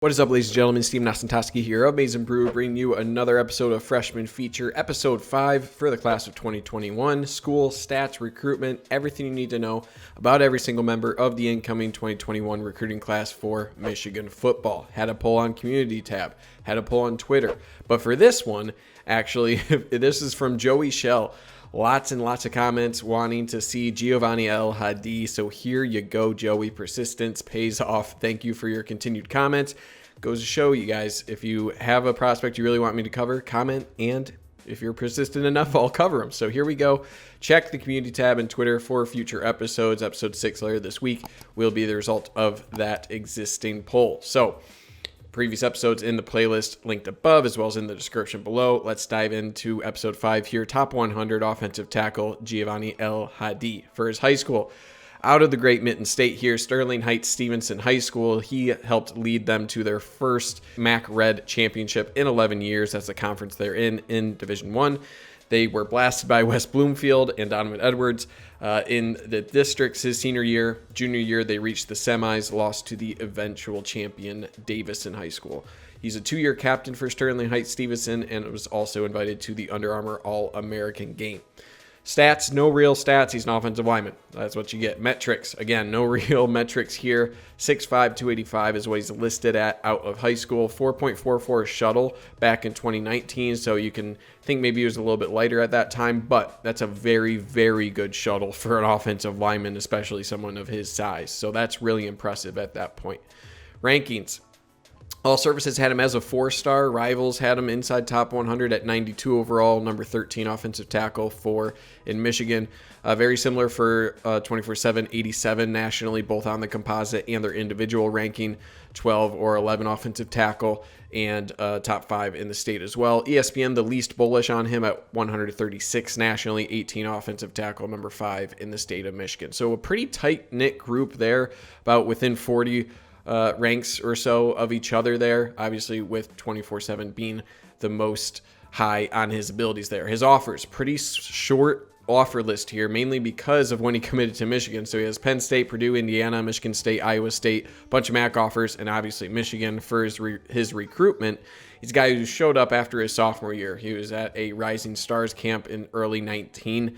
What is up, ladies and gentlemen? Steve Nasantoski here of Mason Brew, bringing you another episode of Freshman Feature, episode 5 for the class of 2021. School, stats, recruitment, everything you need to know about every single member of the incoming 2021 recruiting class for Michigan football. Had a poll on Community tab, had a poll on Twitter. But for this one, actually, this is from Joey Shell. Lots and lots of comments wanting to see Giovanni El-Hadi. So here you go, Joey. Persistence pays off. Thank you for your continued comments. Goes to show you guys, if you have a prospect you really want me to cover, comment, and if you're persistent enough, I'll cover them. So here we go. Check the community tab and Twitter for future episodes. Episode 6 later this week will be the result of that existing poll. So previous episodes in the playlist linked above as well as in the description below. Let's dive into episode 5 here. Top 100 offensive tackle Giovanni El-Hadi for his high school. Out of the great Mitten State here, Sterling Heights Stevenson High School. He helped lead them to their first MAC Red championship in 11 years. That's the conference they're in Division I. They were blasted by West Bloomfield and Donovan Edwards in the districts his senior year. Junior year, they reached the semis, lost to the eventual champion Davison High School. He's a 2-year captain for Sterling Heights Stevenson and was also invited to the Under Armour All-American game. Stats, no real stats. He's an offensive lineman. That's what you get. Metrics, again, no real metrics here. 6'5", 285 is what he's listed at out of high school. 4.44 shuttle back in 2019, so you can think maybe he was a little bit lighter at that time, but that's a very, very good shuttle for an offensive lineman, especially someone of his size. So that's really impressive at that point. Rankings. All Services had him as a 4-star. Rivals had him inside top 100 at 92 overall, number 13 offensive tackle in Michigan. Very similar for 24/7, 87 nationally, both on the composite and their individual ranking, 12 or 11 offensive tackle, and top 5 in the state as well. ESPN, the least bullish on him at 136 nationally, 18 offensive tackle, number 5 in the state of Michigan. So a pretty tight-knit group there, about within 40 ranks or so of each other there, obviously with 24/7 being the most high on his abilities there. His offers, pretty short offer list here, mainly because of when he committed to Michigan. So he has Penn State, Purdue, Indiana, Michigan State, Iowa State, bunch of MAC offers, and obviously Michigan for his recruitment. He's a guy who showed up after his sophomore year. He was at a Rising Stars camp in early 19.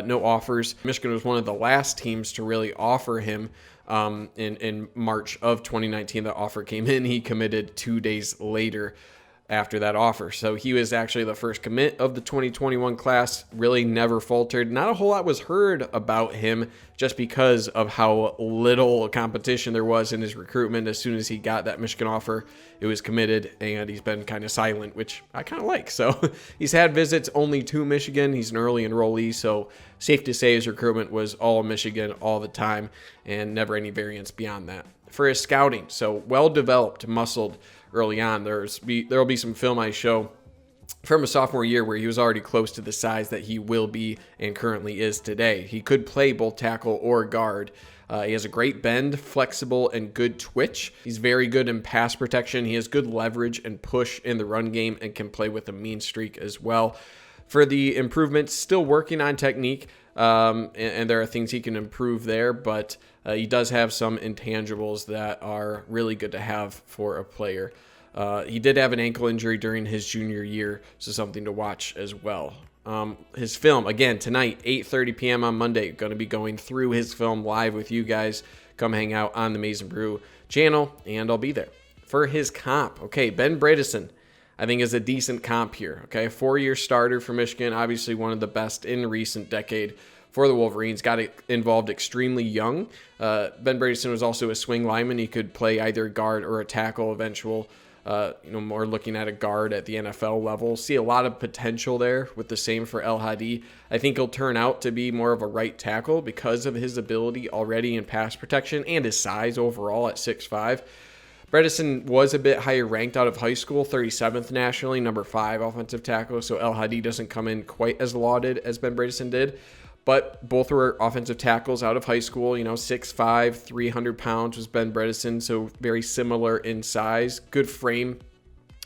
No offers. Michigan was one of the last teams to really offer him. In March of 2019, the offer came in. He committed 2 days later after that offer. So he was actually the first commit of the 2021 class, really never faltered. Not a whole lot was heard about him just because of how little competition there was in his recruitment. As soon as he got that Michigan offer, it was committed, and he's been kind of silent, which I kind of like. So he's had visits only to Michigan. He's an early enrollee, so safe to say his recruitment was all Michigan all the time and never any variance beyond that. For his scouting, so well-developed, muscled early on. There'll be some film I show from a sophomore year where he was already close to the size that he will be and currently is today. He could play both tackle or guard. He has a great bend, flexible, and good twitch. He's very good in pass protection. He has good leverage and push in the run game and can play with a mean streak as well. For the improvements, still working on technique, and there are things he can improve there, but he does have some intangibles that are really good to have for a player. He did have an ankle injury during his junior year, so something to watch as well. His film, again, tonight, 8:30 p.m. on Monday, going to be going through his film live with you guys. Come hang out on the Mason Brew channel, and I'll be there. For his comp, okay, Ben Bredesen, I think is a decent comp here, okay? 4-year starter for Michigan, obviously one of the best in recent decade for the Wolverines. Got involved extremely young. Ben Bredesen was also a swing lineman. He could play either guard or a tackle eventual. More looking at a guard at the NFL level. See a lot of potential there with the same for El-Hadi. I think he'll turn out to be more of a right tackle because of his ability already in pass protection and his size overall at 6'5". Bredesen was a bit higher ranked out of high school, 37th nationally, number 5 offensive tackle, so El-Hadi doesn't come in quite as lauded as Ben Bredesen did. But both were offensive tackles out of high school. 6'5", 300 pounds was Ben Bredesen, so very similar in size. Good frame,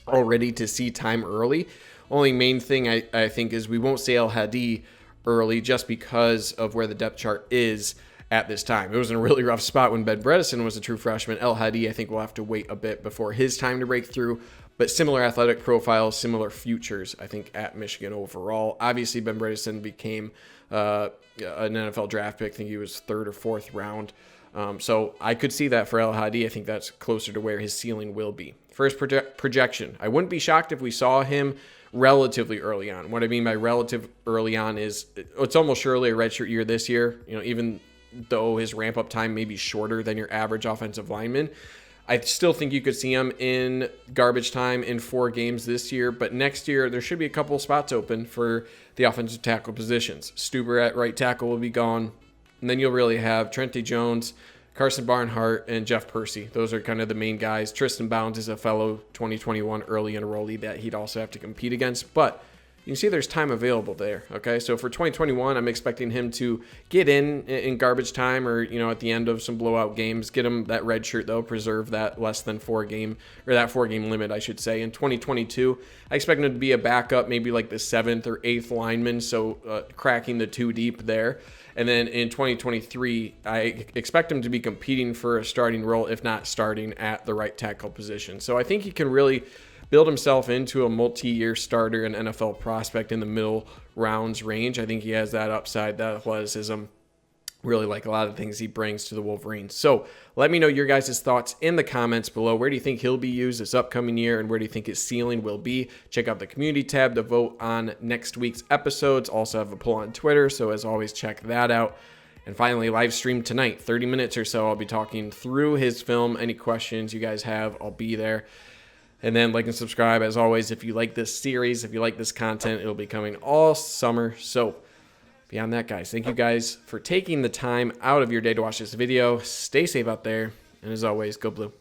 all ready to see time early. Only main thing I think is we won't see El-Hadi early just because of where the depth chart is at this time. It was in a really rough spot when Ben Bredesen was a true freshman. El-Hadi, I think, will have to wait a bit before his time to break through, but similar athletic profiles, similar futures, I think, at Michigan overall. Obviously, Ben Bredesen became an NFL draft pick. I think he was 3rd or 4th round. So I could see that for El-Hadi. I think that's closer to where his ceiling will be. First projection. I wouldn't be shocked if we saw him relatively early on. What I mean by relative early on is it's almost surely a redshirt year this year. Even though his ramp-up time may be shorter than your average offensive lineman, I still think you could see him in garbage time in 4 games this year. But next year, there should be a couple spots open for the offensive tackle positions. Stuber at right tackle will be gone. And then you'll really have Trente Jones, Carson Barnhart, and Jeff Percy. Those are kind of the main guys. Tristan Bounds is a fellow 2021 early enrollee that he'd also have to compete against. But you can see there's time available there, okay? So for 2021, I'm expecting him to get in garbage time or, at the end of some blowout games, get him that red shirt, though, preserve that less than 4-game, or that 4-game limit, I should say. In 2022, I expect him to be a backup, maybe like the 7th or 8th lineman, so cracking the 2 deep there. And then in 2023, I expect him to be competing for a starting role, if not starting at the right tackle position. So I think he can really build himself into a multi-year starter and NFL prospect in the middle rounds range. I think he has that upside, that athleticism. Really like a lot of the things he brings to the Wolverines. So let me know your guys' thoughts in the comments below. Where do you think he'll be used this upcoming year, and where do you think his ceiling will be? Check out the community tab to vote on next week's episodes. Also have a poll on Twitter, so as always, check that out. And finally, live stream tonight, 30 minutes or so. I'll be talking through his film. Any questions you guys have, I'll be there. And then like and subscribe, as always, if you like this series, if you like this content. It'll be coming all summer. So beyond that, guys, thank you guys for taking the time out of your day to watch this video. Stay safe out there. And as always, go blue.